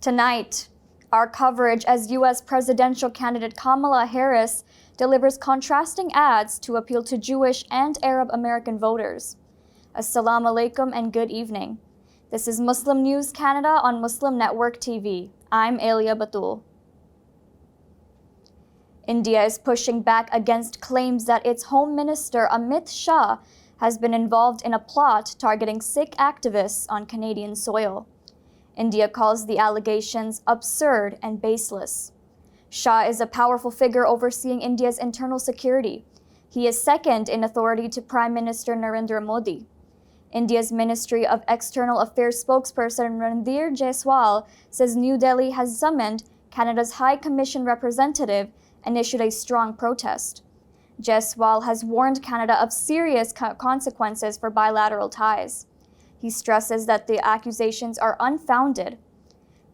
Tonight, our coverage as U.S. presidential candidate Kamala Harris delivers contrasting ads to appeal to Jewish and Arab American voters. Assalamu alaikum and good evening. This is Muslim News Canada on Muslim Network TV. I'm Elia Batul. India is pushing back against claims that its Home Minister Amit Shah has been involved in a plot targeting Sikh activists on Canadian soil. India calls the allegations absurd and baseless. Shah is a powerful figure overseeing India's internal security. He is second in authority to Prime Minister Narendra Modi. India's Ministry of External Affairs spokesperson Randhir Jaiswal says New Delhi has summoned Canada's High Commission representative and issued a strong protest. Jaiswal has warned Canada of serious consequences for bilateral ties. He stresses that the accusations are unfounded.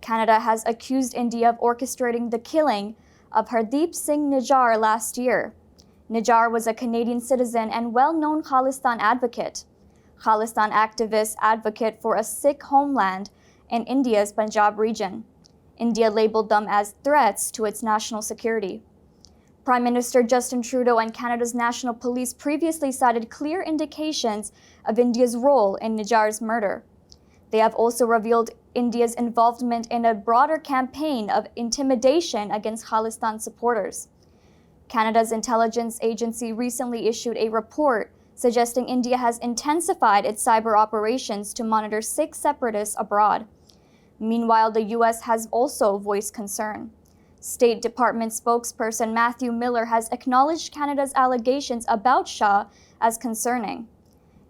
Canada has accused India of orchestrating the killing of Hardeep Singh Nijjar last year. Nijjar was a Canadian citizen and well-known Khalistan advocate. Khalistan activists advocate for a Sikh homeland in India's Punjab region. India labeled them as threats to its national security. Prime Minister Justin Trudeau and Canada's National Police previously cited clear indications of India's role in Nijjar's murder. They have also revealed India's involvement in a broader campaign of intimidation against Khalistan supporters. Canada's intelligence agency recently issued a report suggesting India has intensified its cyber operations to monitor Sikh separatists abroad. Meanwhile, the U.S. has also voiced concern. State Department spokesperson Matthew Miller has acknowledged Canada's allegations about Shah as concerning.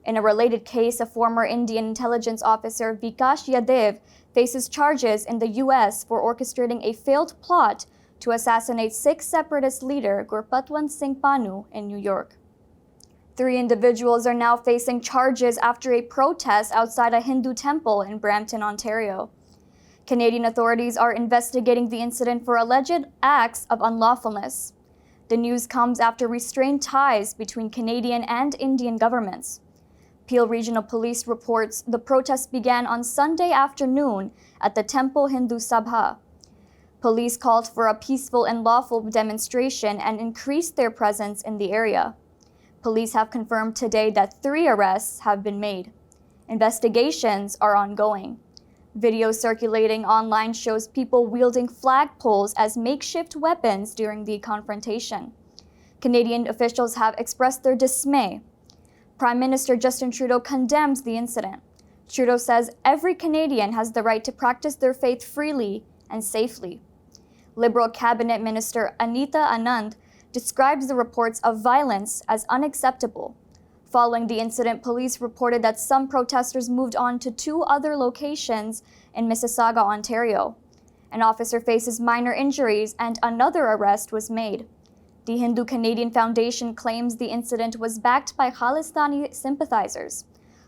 In a related case, a former Indian intelligence officer, Vikash Yadav, faces charges in the U.S. for orchestrating a failed plot to assassinate Sikh separatist leader Gurpatwant Singh Pannu in New York. 3 individuals are now facing charges after a protest outside a Hindu temple in Brampton, Ontario. Canadian authorities are investigating the incident for alleged acts of unlawfulness. The news comes after restrained ties between Canadian and Indian governments. Peel Regional Police reports the protest began on Sunday afternoon at the Temple Hindu Sabha. Police called for a peaceful and lawful demonstration and increased their presence in the area. Police have confirmed today that 3 arrests have been made. Investigations are ongoing. Video circulating online shows people wielding flagpoles as makeshift weapons during the confrontation. Canadian officials have expressed their dismay. Prime Minister Justin Trudeau condemns the incident. Trudeau says every Canadian has the right to practice their faith freely and safely. Liberal Cabinet Minister Anita Anand describes the reports of violence as unacceptable. Following the incident, police reported that some protesters moved on to 2 other locations in Mississauga, Ontario. An officer faces minor injuries and another arrest was made. The Hindu Canadian Foundation claims the incident was backed by Khalistani sympathizers.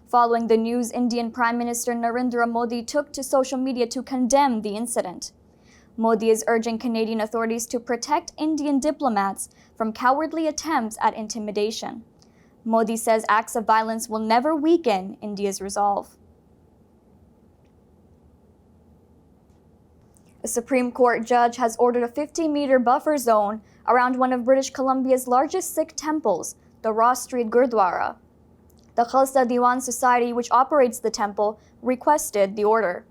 Following the news, Indian Prime Minister Narendra Modi took to social media to condemn the incident. Modi is urging Canadian authorities to protect Indian diplomats from cowardly attempts at intimidation. Modi says acts of violence will never weaken India's resolve. A Supreme Court judge has ordered a 50-meter buffer zone around one of British Columbia's largest Sikh temples, the Ross Street Gurdwara. The Khalsa Diwan Society, which operates the temple, requested the order.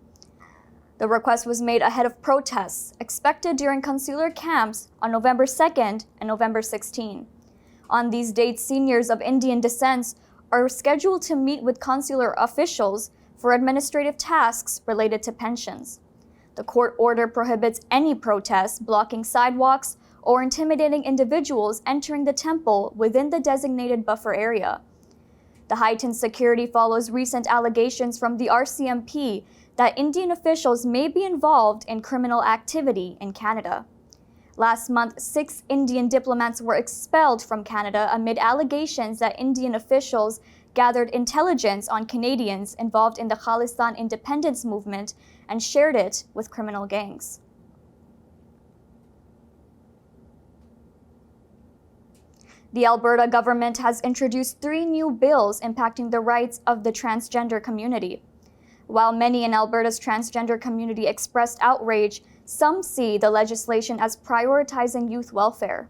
The request was made ahead of protests expected during consular camps on November 2nd and November 16. On these dates, seniors of Indian descent are scheduled to meet with consular officials for administrative tasks related to pensions. The court order prohibits any protests blocking sidewalks or intimidating individuals entering the temple within the designated buffer area. The heightened security follows recent allegations from the RCMP that Indian officials may be involved in criminal activity in Canada. Last month, 6 Indian diplomats were expelled from Canada amid allegations that Indian officials gathered intelligence on Canadians involved in the Khalistan independence movement and shared it with criminal gangs. The Alberta government has introduced 3 new bills impacting the rights of the transgender community. While many in Alberta's transgender community expressed outrage, some see the legislation as prioritizing youth welfare.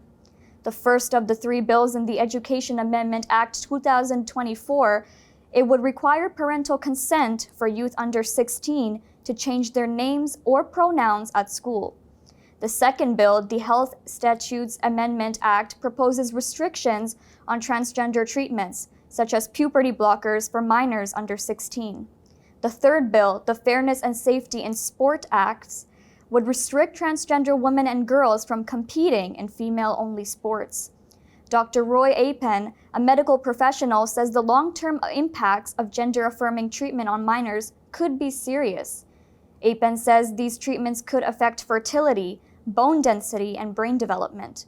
The first of the three bills in the Education Amendment Act 2024, it would require parental consent for youth under 16 to change their names or pronouns at school. The second bill, the Health Statutes Amendment Act, proposes restrictions on transgender treatments, such as puberty blockers for minors under 16. The third bill, the Fairness and Safety in Sport Acts, would restrict transgender women and girls from competing in female-only sports. Dr. Roy Apen, a medical professional, says the long-term impacts of gender-affirming treatment on minors could be serious. Apen says these treatments could affect fertility, bone density, and brain development.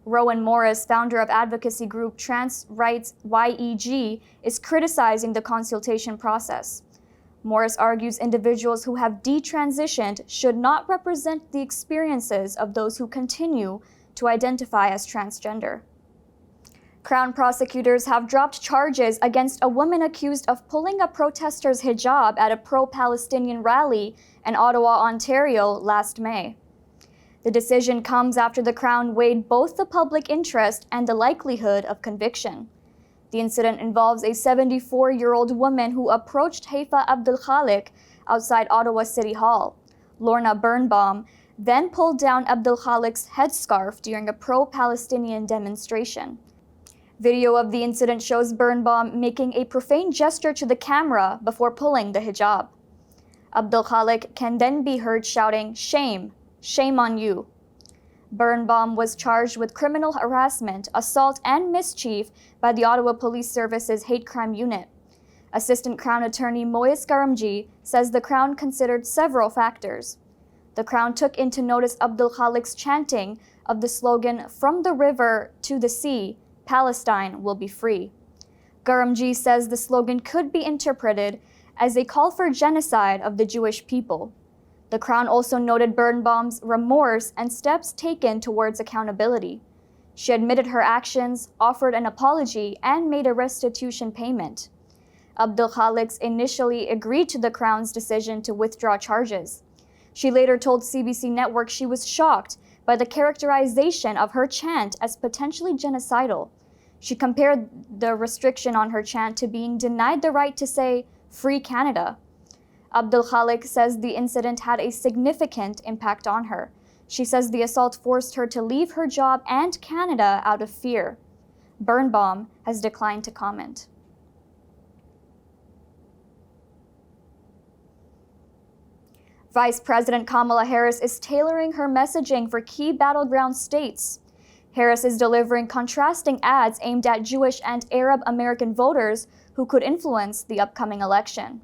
Rowan Morris, founder of advocacy group Trans Rights YEG, is criticizing the consultation process. Morris argues individuals who have detransitioned should not represent the experiences of those who continue to identify as transgender. Crown prosecutors have dropped charges against a woman accused of pulling a protester's hijab at a pro-Palestinian rally in Ottawa, Ontario, last May. The decision comes after the Crown weighed both the public interest and the likelihood of conviction. The incident involves a 74-year-old woman who approached Haifa Abdul Khalik outside Ottawa City Hall. Lorna Birnbaum then pulled down Abdul Khalik's headscarf during a pro-Palestinian demonstration. Video of the incident shows Birnbaum making a profane gesture to the camera before pulling the hijab. Abdul Khalik can then be heard shouting, "Shame! Shame on you!" Birnbaum was charged with criminal harassment, assault, and mischief by the Ottawa Police Service's Hate Crime Unit. Assistant Crown Attorney Moise Garamji says the Crown considered several factors. The Crown took into notice Abdul Khalik's chanting of the slogan, "From the river to the sea, Palestine will be free." Garamji says the slogan could be interpreted as a call for genocide of the Jewish people. The Crown also noted Birnbaum's remorse and steps taken towards accountability. She admitted her actions, offered an apology, and made a restitution payment. Abdul Khalik initially agreed to the Crown's decision to withdraw charges. She later told CBC Network she was shocked by the characterization of her chant as potentially genocidal. She compared the restriction on her chant to being denied the right to say, "Free Canada." Abdul Khalik says the incident had a significant impact on her. She says the assault forced her to leave her job and Canada out of fear. Birnbaum has declined to comment. Vice President Kamala Harris is tailoring her messaging for key battleground states. Harris is delivering contrasting ads aimed at Jewish and Arab American voters who could influence the upcoming election.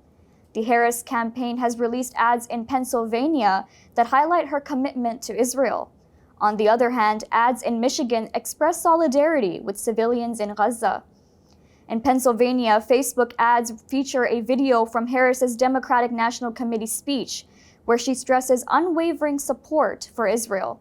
The Harris campaign has released ads in Pennsylvania that highlight her commitment to Israel. On the other hand, ads in Michigan express solidarity with civilians in Gaza. In Pennsylvania, Facebook ads feature a video from Harris's Democratic National Committee speech, where she stresses unwavering support for Israel.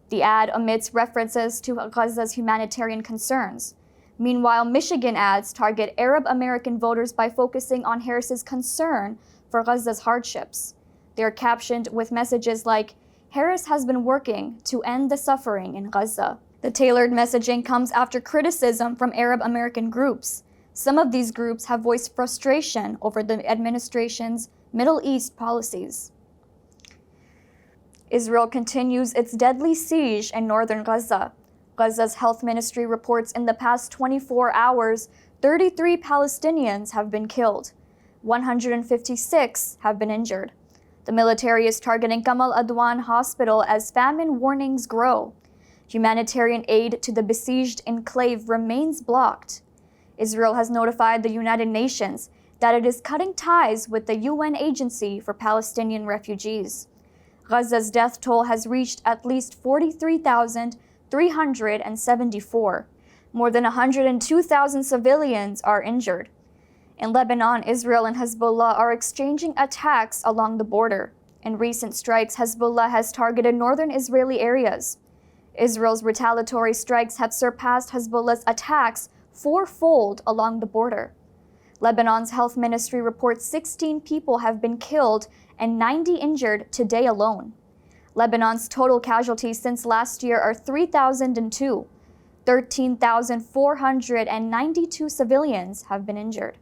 The ad omits references to Gaza's humanitarian concerns. Meanwhile, Michigan ads target Arab American voters by focusing on Harris's concern for Gaza's hardships. They are captioned with messages like, "Harris has been working to end the suffering in Gaza." The tailored messaging comes after criticism from Arab American groups. Some of these groups have voiced frustration over the administration's Middle East policies. Israel continues its deadly siege in northern Gaza. Gaza's health ministry reports in the past 24 hours, 33 Palestinians have been killed. 156 have been injured. The military is targeting Kamal Adwan Hospital as famine warnings grow. Humanitarian aid to the besieged enclave remains blocked. Israel has notified the United Nations that it is cutting ties with the UN Agency for Palestinian Refugees. Gaza's death toll has reached at least 43,374. More than 102,000 civilians are injured. In Lebanon, Israel and Hezbollah are exchanging attacks along the border. In recent strikes, Hezbollah has targeted northern Israeli areas. Israel's retaliatory strikes have surpassed Hezbollah's attacks fourfold along the border. Lebanon's health ministry reports 16 people have been killed and 90 injured today alone. Lebanon's total casualties since last year are 3,002. 13,492 civilians have been injured.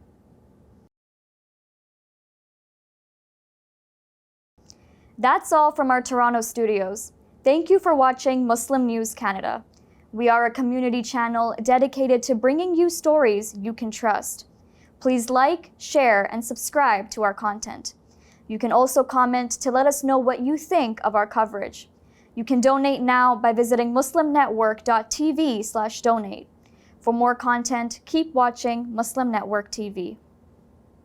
That's all from our Toronto studios. Thank you for watching Muslim News Canada. We are a community channel dedicated to bringing you stories you can trust. Please like, share, and subscribe to our content. You can also comment to let us know what you think of our coverage. You can donate now by visiting muslimnetwork.tv/donate. For more content, keep watching Muslim Network TV.